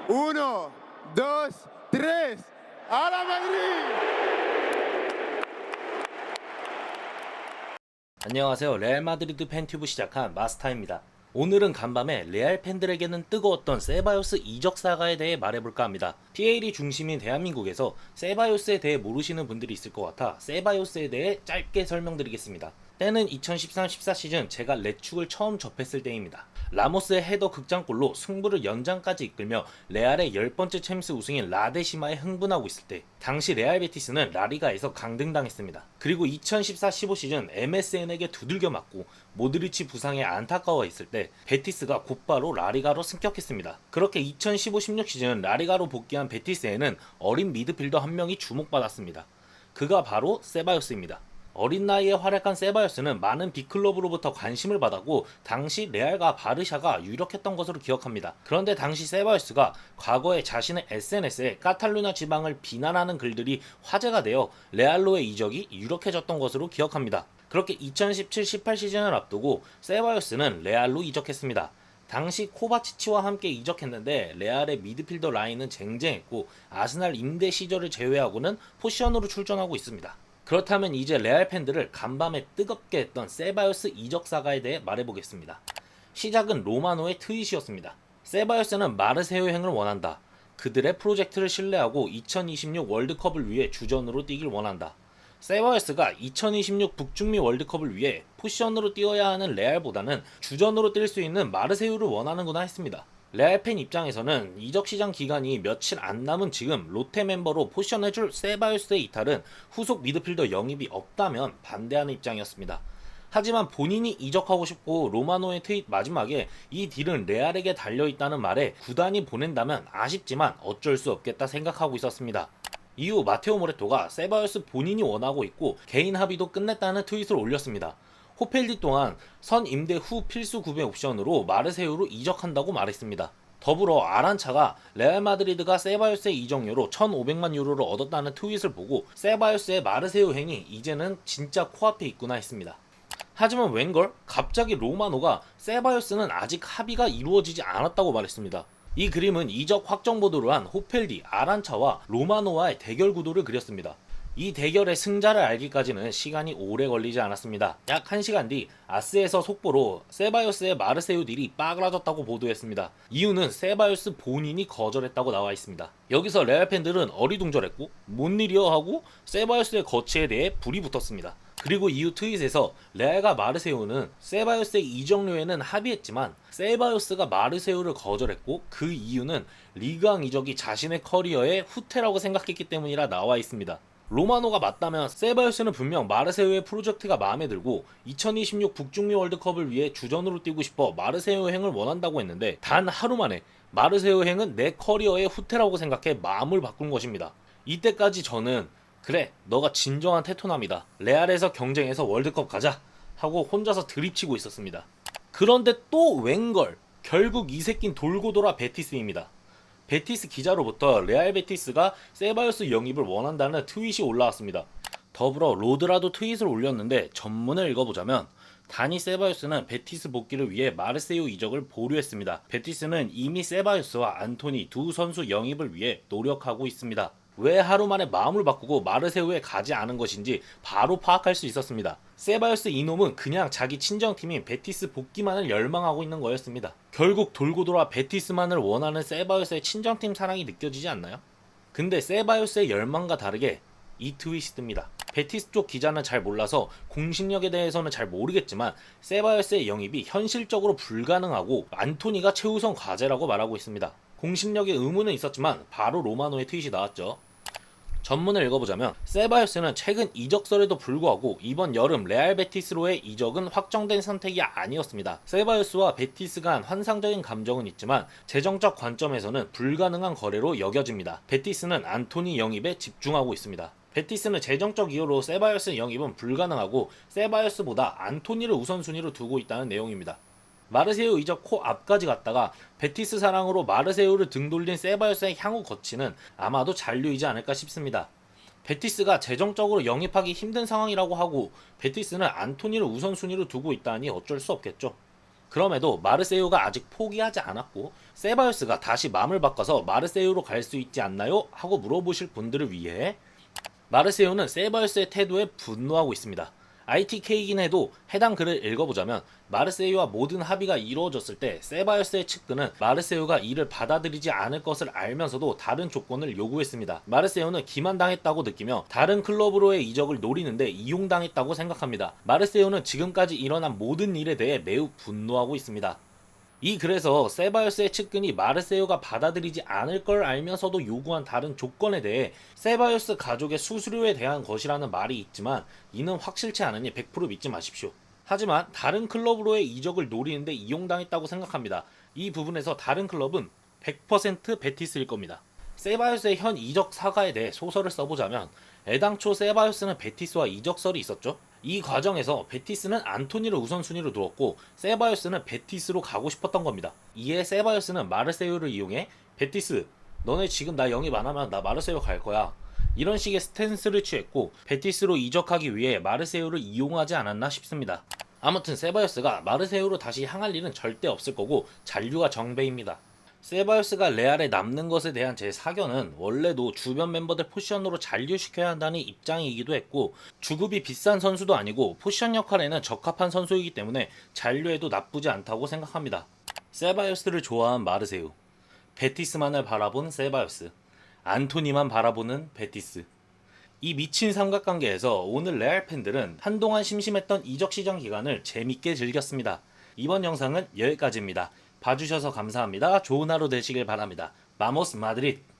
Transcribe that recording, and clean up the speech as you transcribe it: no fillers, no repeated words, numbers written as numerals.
Uno, dos, tres. ¡A la Madrid! 안녕하세요. 레알 마드리드 팬튜브 시작한 마스타입니다. 오늘은 간밤에 레알 팬들에게는 뜨거웠던 세바요스 이적 사가에 대해 말해볼까 합니다. PL이 중심인 대한민국에서 세바요스에 대해 모르시는 분들이 있을 것 같아 세바요스에 대해 짧게 설명드리겠습니다. 때는 2013-14 시즌 제가 레축을 처음 접했을 때입니다. 라모스의 헤더 극장골로 승부를 연장까지 이끌며 레알의 10번째 챔스 우승인 라데시마에 흥분하고 있을 때 당시 레알 베티스는 라리가에서 강등당했습니다. 그리고 2014-15 시즌 MSN에게 두들겨 맞고 모드리치 부상에 안타까워했을 때 베티스가 곧바로 라리가로 승격했습니다. 그렇게 2015-16 시즌 라리가로 복귀한 베티스에는 어린 미드필더 한 명이 주목받았습니다. 그가 바로 세바요스입니다. 어린 나이에 활약한 세바요스는 많은 빅클럽으로부터 관심을 받았고 당시 레알과 바르샤가 유력했던 것으로 기억합니다. 그런데 당시 세바요스가 과거에 자신의 SNS에 카탈루냐 지방을 비난하는 글들이 화제가 되어 레알로의 이적이 유력해졌던 것으로 기억합니다. 그렇게 2017-18 시즌을 앞두고 세바요스는 레알로 이적했습니다. 당시 코바치치와 함께 이적했는데 레알의 미드필더 라인은 쟁쟁했고 아스날 임대 시절을 제외하고는 포지션으로 출전하고 있습니다. 그렇다면 이제 레알 팬들을 간밤에 뜨겁게 했던 세바요스 이적 사가에 대해 말해보겠습니다. 시작은 로마노의 트윗이었습니다. 세바요스는 마르세유 행을 원한다. 그들의 프로젝트를 신뢰하고 2026 월드컵을 위해 주전으로 뛰길 원한다. 세바요스가 2026 북중미 월드컵을 위해 포지션으로 뛰어야 하는 레알보다는 주전으로 뛸 수 있는 마르세유를 원하는구나 했습니다. 레알 팬 입장에서는 이적 시장 기간이 며칠 안 남은 지금 롯데 멤버로 포지션해줄 세바요스의 이탈은 후속 미드필더 영입이 없다면 반대하는 입장이었습니다. 하지만 본인이 이적하고 싶고 로마노의 트윗 마지막에 이 딜은 레알에게 달려있다는 말에 구단이 보낸다면 아쉽지만 어쩔 수 없겠다 생각하고 있었습니다. 이후 마테오 모레토가 세바요스 본인이 원하고 있고 개인 합의도 끝냈다는 트윗을 올렸습니다. 호펠디 또한 선 임대 후 필수 구매 옵션으로 마르세유로 이적한다고 말했습니다. 더불어 아란차가 레알 마드리드가 세바요스의 이적료로 1,500만 유로를 얻었다는 트윗을 보고 세바요스의 마르세유 행이 이제는 진짜 코앞에 있구나 했습니다. 하지만 웬걸? 갑자기 로마노가 세바요스는 아직 합의가 이루어지지 않았다고 말했습니다. 이 그림은 이적 확정 보도를 한 호펠디, 아란차와 로마노와의 대결 구도를 그렸습니다. 이 대결의 승자를 알기까지는 시간이 오래 걸리지 않았습니다. 약 1시간 뒤 아스에서 속보로 세바요스의 마르세유 딜이 빠그라졌다고 보도했습니다. 이유는 세바요스 본인이 거절했다고 나와 있습니다. 여기서 레알 팬들은 어리둥절했고 뭔 일이여 하고 세바요스의 거취에 대해 불이 붙었습니다. 그리고 이후 트윗에서 레알과 마르세유는 세바요스의 이적료에는 합의했지만 세바요스가 마르세유를 거절했고 그 이유는 리그왕 이적이 자신의 커리어의 후퇴라고 생각했기 때문이라 나와 있습니다. 로마노가 맞다면 세바요스는 분명 마르세유의 프로젝트가 마음에 들고 2026 북중미 월드컵을 위해 주전으로 뛰고 싶어 마르세유 행을 원한다고 했는데 단 하루 만에 마르세유 행은 내 커리어의 후퇴라고 생각해 마음을 바꾼 것입니다. 이때까지 저는 그래 너가 진정한 테토남이다. 레알에서 경쟁해서 월드컵 가자 하고 혼자서 드립치고 있었습니다. 그런데 또 웬걸 결국 이 새낀 돌고 돌아 베티스입니다. 베티스 기자로부터 레알 베티스가 세바요스 영입을 원한다는 트윗이 올라왔습니다. 더불어 로드라도 트윗을 올렸는데 전문을 읽어보자면 다니 세바요스는 베티스 복귀를 위해 마르세유 이적을 보류했습니다. 베티스는 이미 세바요스와 안토니 두 선수 영입을 위해 노력하고 있습니다. 왜 하루 만에 마음을 바꾸고 마르세유에 가지 않은 것인지 바로 파악할 수 있었습니다. 세바요스 이놈은 그냥 자기 친정팀인 베티스 복귀만을 열망하고 있는 거였습니다. 결국 돌고 돌아 베티스만을 원하는 세바요스의 친정팀 사랑이 느껴지지 않나요? 근데 세바요스의 열망과 다르게 이 트윗이 뜹니다. 베티스 쪽 기자는 잘 몰라서 공식력에 대해서는 잘 모르겠지만 세바요스의 영입이 현실적으로 불가능하고 안토니가 최우선 과제라고 말하고 있습니다. 공식력에 의문은 있었지만 바로 로마노의 트윗이 나왔죠. 전문을 읽어보자면 세바요스는 최근 이적설에도 불구하고 이번 여름 레알 베티스로의 이적은 확정된 선택이 아니었습니다. 세바요스와 베티스 간 환상적인 감정은 있지만 재정적 관점에서는 불가능한 거래로 여겨집니다. 베티스는 안토니 영입에 집중하고 있습니다. 베티스는 재정적 이유로 세바요스 영입은 불가능하고 세바요스보다 안토니를 우선순위로 두고 있다는 내용입니다. 마르세유 이적 코앞까지 갔다가 베티스 사랑으로 마르세유를 등돌린 세바요스의 향후 거치는 아마도 잔류이지 않을까 싶습니다. 베티스가 재정적으로 영입하기 힘든 상황이라고 하고 베티스는 안토니를 우선순위로 두고 있다니 어쩔 수 없겠죠. 그럼에도 마르세유가 아직 포기하지 않았고 세바요스가 다시 마음을 바꿔서 마르세유로 갈 수 있지 않나요? 하고 물어보실 분들을 위해 마르세유는 세바요스의 태도에 분노하고 있습니다. ITK이긴 해도 해당 글을 읽어보자면 마르세유와 모든 합의가 이루어졌을 때 세바요스의 측근은 마르세유가 이를 받아들이지 않을 것을 알면서도 다른 조건을 요구했습니다. 마르세유는 기만당했다고 느끼며 다른 클럽으로의 이적을 노리는데 이용당했다고 생각합니다. 마르세유는 지금까지 일어난 모든 일에 대해 매우 분노하고 있습니다. 이 글에서 세바요스의 측근이 마르세유가 받아들이지 않을 걸 알면서도 요구한 다른 조건에 대해 세바요스 가족의 수수료에 대한 것이라는 말이 있지만 이는 확실치 않으니 100% 믿지 마십시오. 하지만 다른 클럽으로의 이적을 노리는데 이용당했다고 생각합니다. 이 부분에서 다른 클럽은 100% 베티스일 겁니다. 세바요스의 현 이적 사과에 대해 소설을 써보자면 애당초 세바요스는 베티스와 이적설이 있었죠. 이 과정에서 베티스는 안토니를 우선순위로 두었고 세바요스는 베티스로 가고 싶었던 겁니다. 이에 세바요스는 마르세유를 이용해 베티스, 너네 지금 나 영입 안 하면 나 마르세유 갈 거야. 이런 식의 스탠스를 취했고 베티스로 이적하기 위해 마르세유를 이용하지 않았나 싶습니다. 아무튼 세바요스가 마르세유로 다시 향할 일은 절대 없을 거고 잔류가 정배입니다. 세바요스가 레알에 남는 것에 대한 제 사견은 원래도 주변 멤버들 포지션으로 잔류시켜야 한다는 입장이기도 했고 주급이 비싼 선수도 아니고 포지션 역할에는 적합한 선수이기 때문에 잔류해도 나쁘지 않다고 생각합니다. 세바요스를 좋아한 마르세유, 베티스만을 바라본 세바요스, 안토니만 바라보는 베티스. 이 미친 삼각관계에서 오늘 레알 팬들은 한동안 심심했던 이적 시장 기간을 재밌게 즐겼습니다. 이번 영상은 여기까지입니다. 봐주셔서 감사합니다. 좋은 하루 되시길 바랍니다. 바모스 마드리드.